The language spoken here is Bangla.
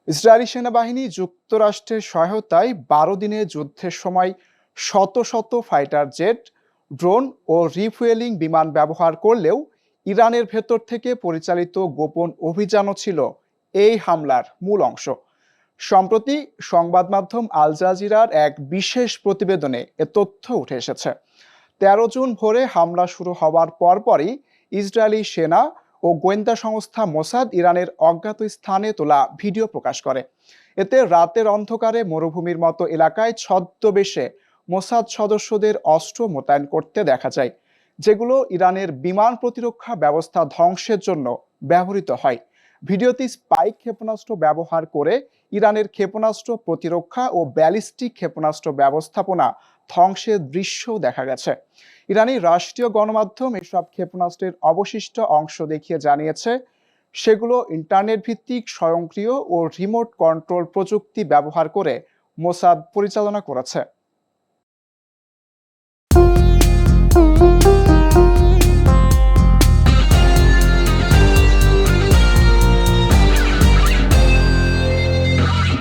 ইসরায়েলি সেনাবাহিনী যুক্তরাষ্ট্রের সহায়তায় ১২ দিনের যুদ্ধের সময় শত শত ফাইটার জেট, ড্রোন ও রিফুয়েলিং বিমান ব্যবহার করলেও ইরানের ভেতর থেকে পরিচালিত গোপন অভিযানও ছিল এই হামলার মূল অংশ। সম্প্রতি সংবাদ মাধ্যম আল জাজিরার এক বিশেষ প্রতিবেদনে এ তথ্য উঠে এসেছে। ১৩ জুন ভোরে হামলা শুরু হওয়ার পরপরই ইসরায়েলি সেনা ও গোয়েন্দা সংস্থা মোসাদ ইরানের অজ্ঞাত স্থানে তোলা ভিডিও প্রকাশ করে। এতে রাতের অন্ধকারে মরুভূমির মতো এলাকায় ছদ্মবেশে মোসাদ সদস্যদের অস্ত্র মোতায়েন করতে দেখা যায়, যেগুলো ইরানের বিমান প্রতিরক্ষা ব্যবস্থা ধ্বংসের জন্য ব্যবহৃত হয়। ভিডিওতে স্পাইক ক্ষেপণাস্ত্র ব্যবহার করে ইরানের ক্ষেপণাস্ত্র প্রতিরক্ষা ও ব্যালিস্টিক ক্ষেপণাস্ত্র ব্যবস্থাপনা ধ্বংসের দৃশ্যও দেখা গেছে। ইরানি রাষ্ট্রীয় গণমাধ্যম এসব ক্ষেপণাস্ত্রের অবশিষ্ট অংশ দেখিয়ে জানিয়েছে, সেগুলো ইন্টারনেট ভিত্তিক স্বয়ংক্রিয় ও রিমোট কন্ট্রোল প্রযুক্তি ব্যবহার করে মোসাদ পরিচালনা করেছে।